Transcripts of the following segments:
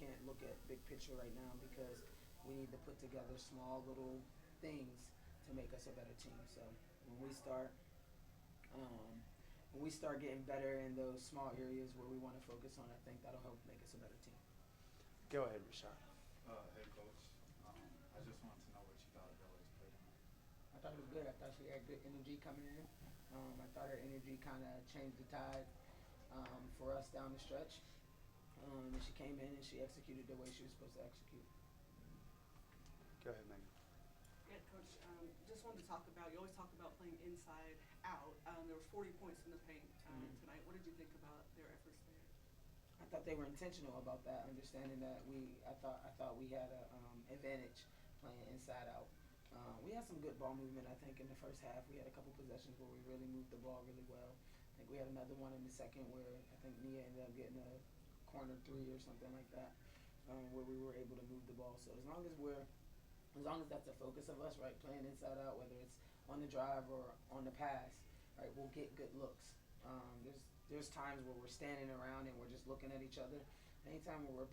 can't look at big picture right now because we need to put together small little things to make us a better team. So when we start um, when we start getting better in those small areas where we want to focus on, I think that'll help make us a better team. Go ahead, Rashad. Hey, coach. I just wanted to know what you thought of Bella's play tonight. I thought it was good. I thought she had good energy coming in. I thought her energy kind of changed the tide for us down the stretch. And she came in and she executed the way she was supposed to execute. Go ahead, Megan. Yeah, Coach, just wanted to talk about, you always talk about playing inside out. There were 40 points in the paint tonight. What did you think about their efforts there? I thought they were intentional about that, understanding that I thought we had a advantage playing inside out. We had some good ball movement. I think in the first half we had a couple possessions where we really moved the ball really well. I think we had another one in the second where I think Nia ended up getting a corner three or something like that, where we were able to move the ball. So as long as that's a focus of us, right, playing inside out, whether it's on the drive or on the pass, right, we'll get good looks. There's times where we're standing around and we're just looking at each other. Anytime where we're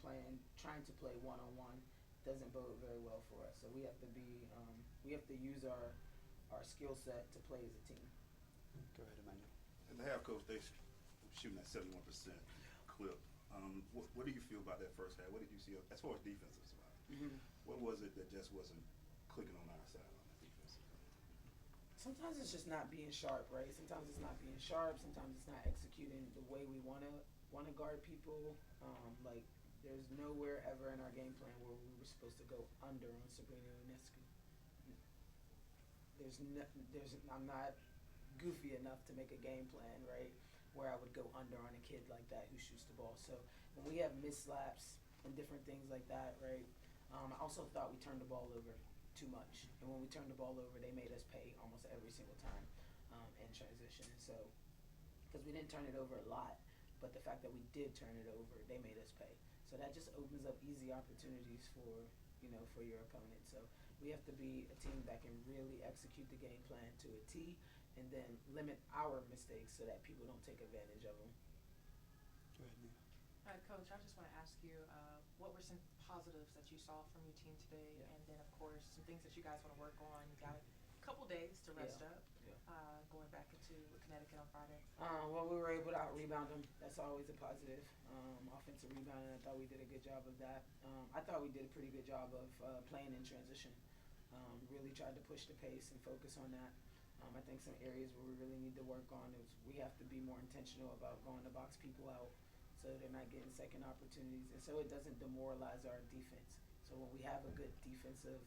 trying to play one on one, doesn't bode very well for us. So we have to use our skill set to play as a team. Go ahead, Emmanuel. At the half, coach, they shooting at 71% clip. What do you feel about that first half? What did you see as far as defensive side? Mm-hmm. What was it that just wasn't clicking on our side on the defensive? Sometimes it's just not being sharp, right? Sometimes it's not being sharp. Sometimes it's not executing the way we wanna guard people. Like there's nowhere ever in our game plan where we were supposed to go under on Sabrina Ionescu. I'm not goofy enough to make a game plan, right, where I would go under on a kid like that who shoots the ball. So when we have missed slaps and different things like that, right, I also thought we turned the ball over too much. And when we turned the ball over, they made us pay almost every single time in transition. And so, because we didn't turn it over a lot, but the fact that we did turn it over, they made us pay. So that just opens up easy opportunities for your opponent. So we have to be a team that can really execute the game plan to a T, and then limit our mistakes so that people don't take advantage of them. Go ahead, Nia. Coach, I just want to ask you, what were some positives that you saw from your team today, Yeah. and then of course some things that you guys want to work on. You got a couple days to rest up, Yeah. going back into Connecticut on Friday. Well, we were able to out-rebound them. That's always a positive. Offensive rebounding, I thought we did a good job of that. I thought we did a pretty good job of playing in transition. Really tried to push the pace and focus on that. I think some areas where we really need to work on is we have to be more intentional about going to box people out so they're not getting second opportunities, and so it doesn't demoralize our defense. So when we have a good defensive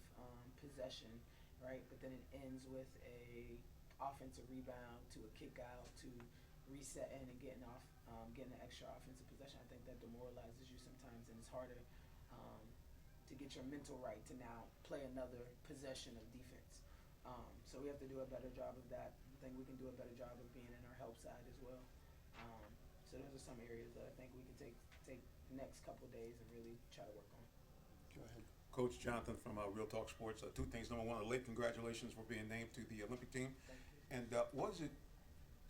possession, right, but then it ends with a offensive rebound to a kick out to resetting and getting an extra offensive possession, I think that demoralizes you sometimes, and it's harder to get your mental right to now play another possession of defense. So we have to do a better job of that. I think we can do a better job of being in our help side as well. So those are some areas that I think we can take the next couple of days and really try to work on. Go ahead. Coach Jonathan from Real Talk Sports. Two things. Number one, late congratulations for being named to the Olympic team. Thank you. And what does it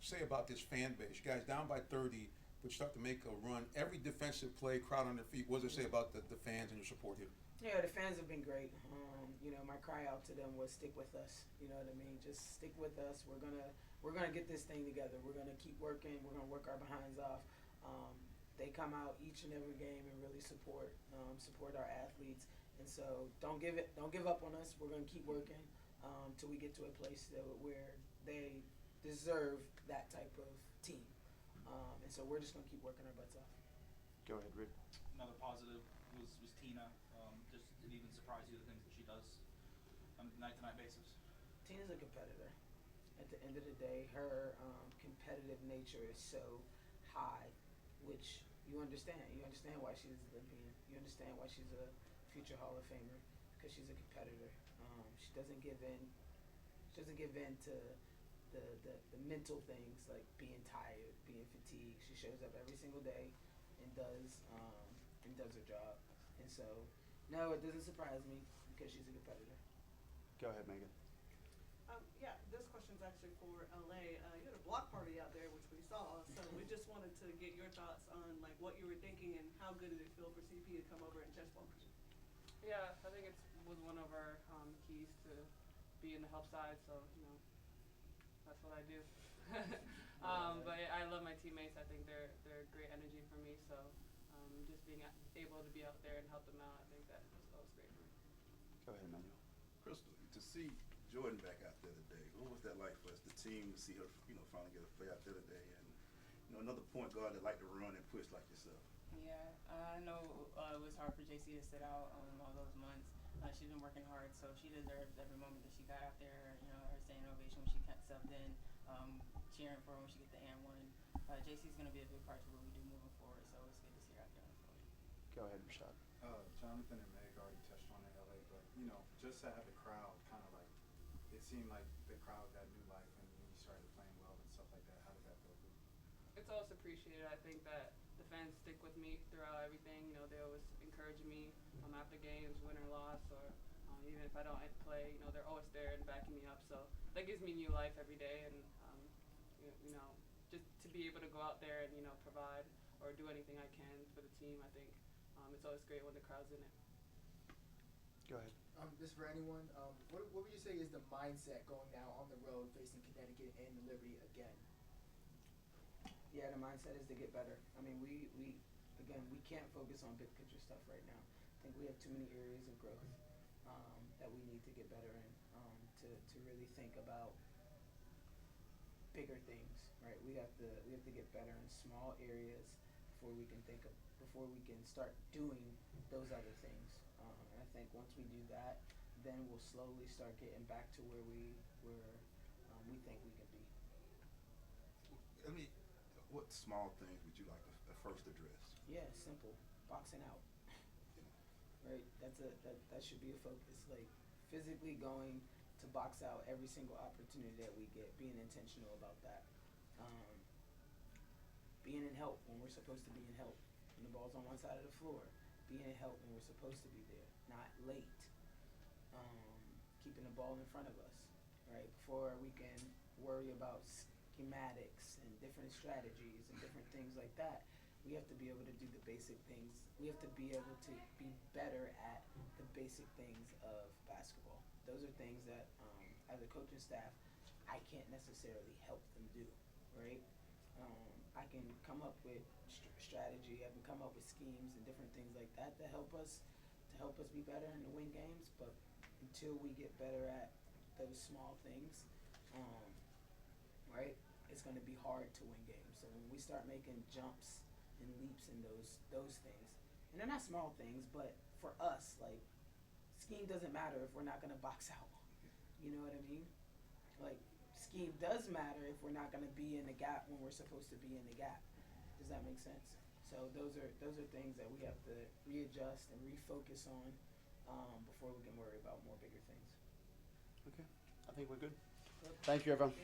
say about this fan base? You guys down by 30, but start to make a run. Every defensive play, crowd on their feet. What does it say about the fans and your support here? Yeah, the fans have been great. My cry out to them was stick with us. You know what I mean? Just stick with us. We're gonna get this thing together. We're gonna keep working. We're gonna work our behinds off. They come out each and every game and really support our athletes. And so don't give up on us. We're gonna keep working till we get to a place where they deserve that type of team. And so we're just gonna keep working our butts off. Go ahead, Rick. Another positive was Tina. Just did it even surprise you the things that she does on a night-to-night basis? Tina's a competitor. At the end of the day, her competitive nature is so high, which you understand. You understand why she's an Olympian. You understand why she's a future Hall of Famer, because she's a competitor. She doesn't give in. She doesn't give in to the mental things like being tired, being fatigued. She shows up every single day and does her job. And so, no, it doesn't surprise me because she's a competitor. Go ahead, Megan. Yeah, this question's actually for LA. You had a block party out there, which we saw, so we just wanted to get your thoughts on like what you were thinking and how good did it feel for CP to come over and chest bump you? Yeah, I think it was one of our keys to be in the help side, so, that's what I do. But yeah, I love my teammates. I think they're great energy for me, so just being able to be out there and help them out, I think that was great for me. Go ahead, Emmanuel. Crystal, to see Jordan back out there today, what was that like for us, the team, to see her, finally get a play out there today, and another point guard that like to run and push like yourself? Yeah, I know it was hard for JC to sit out all those months. She's been working hard, so she deserves every moment that she got out there. Her standing ovation when she got subbed in, cheering for her when she get the and one. JC's gonna be a big part to what we do moving forward, so it's good to see her out there on the floor. Go ahead, Rashad. Jonathan and Meg already touched on it, LA, but just to have the crowd kind of like, it seemed like the crowd got new life when you started playing well and stuff like that. How did that feel for you? It's always appreciated. I think that the fans stick with me throughout everything. They always encourage me after games, win or loss, or even if I don't play. They're always there and backing me up. So that gives me new life every day, and just to be able to go out there and provide or do anything I can for the team. I think it's always great when the crowd's in it. Go ahead. This is for anyone. What would you say is the mindset going now on the road facing Connecticut and Liberty again? Yeah, the mindset is to get better. I mean, we can't focus on big picture stuff right now. I think we have too many areas of growth that we need to get better in, to really think about bigger things, right? We have to get better in small areas before we can start doing those other things. And I think once we do that, then we'll slowly start getting back to where we think we can be. What small things would you like to first address? Yeah, simple. Boxing out. Right? That should be a focus. Like physically going to box out every single opportunity that we get, being intentional about that. Being in help when we're supposed to be in help. When the ball's on one side of the floor. Being in help when we're supposed to be there, not late. Keeping the ball in front of us, right? Before we can worry about schematics and different strategies and different things like that, we have to be able to do the basic things. We have to be able to be better at the basic things of basketball. Those are things that, as a coaching staff, I can't necessarily help them do, right? I can come up with strategy. I can come up with schemes and different things like that to help us be better and to win games. But until we get better at those small things, right, it's going to be hard to win games. So when we start making jumps and leaps in those things, and they're not small things, but for us, like, scheme doesn't matter if we're not going to box out. You know what I mean? Like, scheme does matter if we're not going to be in the gap when we're supposed to be in the gap. Does that make sense? So those are things that we have to readjust and refocus on before we can worry about more bigger things. Okay. I think we're good. Thank you, everyone.